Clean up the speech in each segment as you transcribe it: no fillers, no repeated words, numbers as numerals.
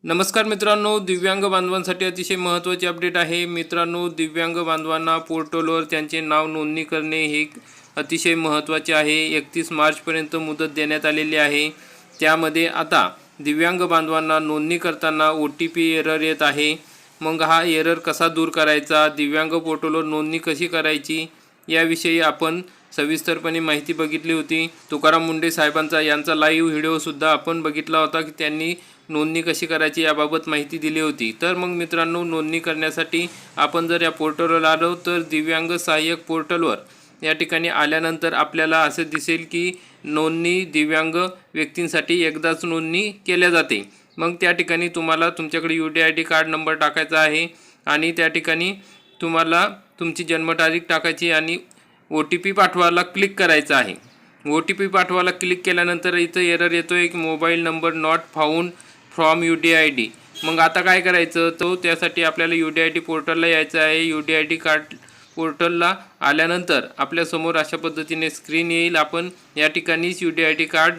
नमस्कार मित्रांनो, दिव्यांग बांधवांसाठी अतिशय महत्त्वाची अपडेट आहे। मित्रांनो, दिव्यांग बांधवांना पोर्टलवर त्यांचे नाव नोंदणी करणे हे अतिशय महत्त्वाचे आहे। 31 मार्चपर्यंत मुदत देण्यात आलेली आहे। त्यामध्ये आता दिव्यांग बांधवांना नोंदणी करताना OTP एरर येत आहे। मग हा एरर कसा दूर करायचा, दिव्यांग पोर्टलवर नोंदणी कशी करायची याविषयी आपण सविस्तरपणे माहिती बघितली होती। तुकाराम मुंढे साहेबांचा यांचा लाईव्ह व्हिडिओसुद्धा आपण बघितला होता की त्यांनी नोंदणी कशी करायची याबाबत माहिती दिली होती। तर मग मित्रांनो, नोंदणी करण्यासाठी आपण जर या पोर्टलवर आलो तर दिव्यांग सहाय्यक पोर्टलवर या ठिकाणी आल्यानंतर आपल्याला असे दिसेल की नोंदणी दिव्यांग व्यक्तींसाठी एकदाच नोंदणी केल्या जाते। मग त्या ठिकाणी तुम्हाला तुमच्याकडे UDID कार्ड नंबर टाकायचा आहे आणि त्या ठिकाणी तुम्हाला तुमची जन्मतारीख टाकायची आणि OTP पाठवायला क्लिक करायचं आहे। OTP पाठवायला क्लिक केल्यानंतर इथं एरर येतोय की mobile number not found from UDID। मग आता काय करायचं, तो त्यासाठी आपल्याला UDID पोर्टलला यायचं आहे। UDID कार्ड पोर्टलला आल्यानंतर आपल्यासमोर अशा पद्धतीने स्क्रीन येईल। आपण या ठिकाणीच UDID कार्ड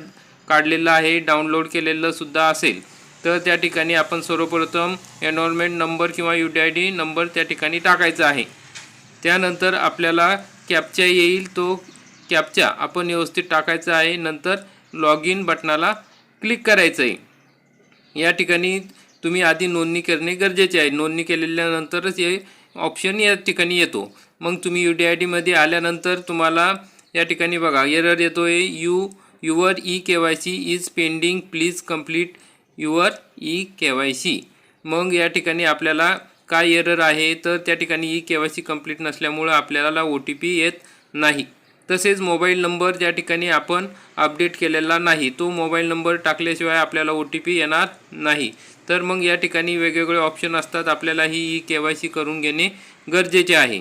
काढलेलं आहे, डाउनलोड केलेलं सुद्धा असेल। तर त्या ठिकाणी आपण सर्वप्रथम एनरोलमेंट नंबर किंवा UDID नंबर त्या ठिकाणी टाकायचा आहे। त्यानंतर आपल्याला कॅप्चा येईल, तो कॅप्चा आपण व्यवस्थित टाकायचा आहे। नंतर लॉग इन बटनाला क्लिक करायचं आहे। या ठिकाणी तुम्ही आधी नोंदणी करणे गरजेचे आहे। नोंदणी केल्यानंतरच हे ऑप्शन या ठिकाणी येतो। मग तुम्ही UDID मध्ये आल्यानंतर तुम्हाला या ठिकाणी बघा एरर येतोय, your eKYC is pending, please complete your eKYC। मग या ठिकाणी आपल्याला काय एरर आहे, तर त्या ठिकाणी eKYC कंप्लीट नसल्यामुळे आपल्याला OTP येत नाही। तसेच मोबाईल नंबर ज्या ठिकाणी आपण अपडेट केलेला नाही, तो मोबाईल नंबर टाकल्याशिवाय आपल्याला OTP येणार नाही। तर मग या ठिकाणी वेगवेगळे ऑप्शन असतात, आपल्याला ही eKYC करून घेणे गरजेचे आहे।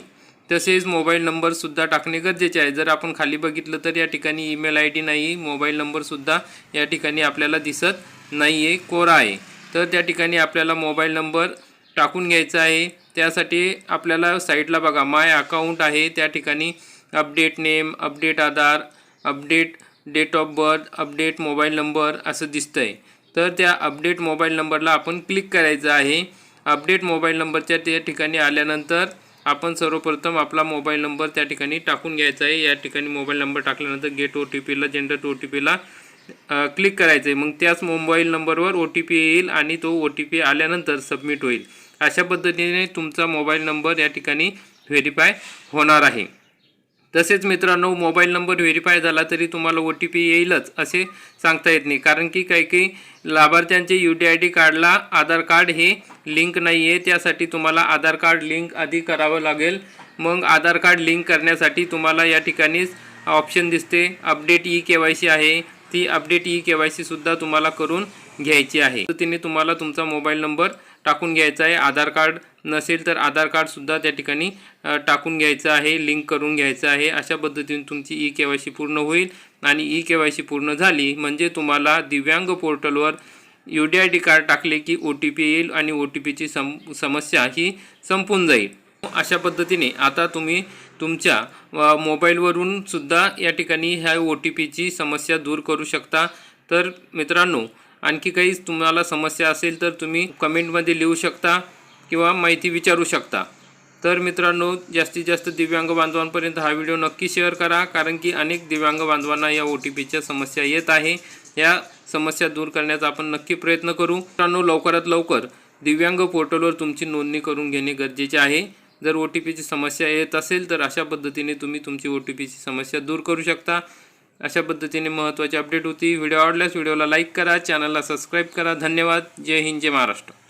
तसेच मोबाईल नंबरसुद्धा टाकणे गरजेचे आहे। जर आपण खाली बघितलं तर या ठिकाणी ईमेल ID नाही, मोबाईल नंबरसुद्धा या ठिकाणी आपल्याला दिसत नाही आहे, कोरा आहे। तर त्या ठिकाणी आपल्याला मोबाईल नंबर टाकून घ्यायचा आहे। त्यासाठी आपल्याला साईडला बघा माय अकाउंट आहे, त्या ठिकाणी update name, update Aadhaar, update date of birth, update mobile number असं दिसतंय। तर त्या अपडेट मोबाईल नंबरला आपण क्लिक करायचं आहे। अपडेट मोबाईल नंबरच्या त्या ठिकाणी आल्यानंतर आपण सर्वप्रथम आपला मोबाईल नंबर त्या ठिकाणी टाकून घ्यायचा आहे। या ठिकाणी मोबाईल नंबर टाकल्यानंतर गेट OTPला, जनरेट OTPला क्लिक करायचं आहे। मग त्याच मोबाईल नंबरवर OTP येईल आणि तो OTP आल्यानंतर सबमिट होईल। अशा पद्धतीने तुमचा मोबाईल नंबर या ठिकाणी व्हेरीफाय होणार आहे। तसेच मित्रांनो, मोबाईल नंबर व्हेरीफाय झाला तरी तुम्हाला OTP येईलच असे सांगता येत नाही, कारण की काही लाभार्थ्यांचे UDID कार्डला आधार कार्ड हे लिंक नाही आहे। त्यासाठी तुम्हाला आधार कार्ड लिंक आधी करावं लागेल। मग आधार कार्ड लिंक करण्यासाठी तुम्हाला या ठिकाणीच ऑप्शन दिसते, अपडेट eKYC आहे, ती अपडेट eKYC सुद्धा तुम्हाला करून घ्यायची आहे। पद्धतीने तुम्हाला तुमचा मोबाईल नंबर टाकून घ्यायचा आहे। आधार कार्ड नसेल तर आधार कार्डसुद्धा त्या ठिकाणी टाकून घ्यायचं आहे, लिंक करून घ्यायचं आहे। अशा पद्धतीने तुमची eKYC पूर्ण होईल आणि eKYC पूर्ण झाली म्हणजे तुम्हाला दिव्यांग पोर्टलवर UDID कार्ड टाकले की OTP येईल आणि OTPची समस्या ही संपून जाईल। अशा पद्धतीने आता तुम्ही तुमच्या मोबाईलवरून सुद्धा या ठिकाणी ह्या OTPची समस्या दूर करू शकता। तर मित्रांनो, आणखी काही तुम्हाला समस्या असेल तर तुम्ही कमेंटमध्ये लिहू शकता किंवा माहिती विचारू शकता। तर मित्रांनो, जास्तीत जास्त दिव्यांग बांधवांपर्यंत हा व्हिडिओ नक्की शेअर करा, कारण की अनेक दिव्यांग बांधवांना या OTPच्या समस्या येत आहे। या समस्या दूर करण्याचा आपण नक्की प्रयत्न करू। मित्रांनो, लवकरात लवकर दिव्यांग पोर्टलवर तुमची नोंदणी करून घेणे गरजेचे आहे। जर OTPची समस्या येत असेल तर अशा पद्धतीने तुम्ही तुमची OTPची समस्या दूर करू शकता। अशा पद्धतीने महत्त्वाची अपडेट होती। व्हिडिओ आवडल्यास व्हिडिओला लाईक करा, चॅनलला सबस्क्राईब करा। धन्यवाद। जय हिंद, जय महाराष्ट्र।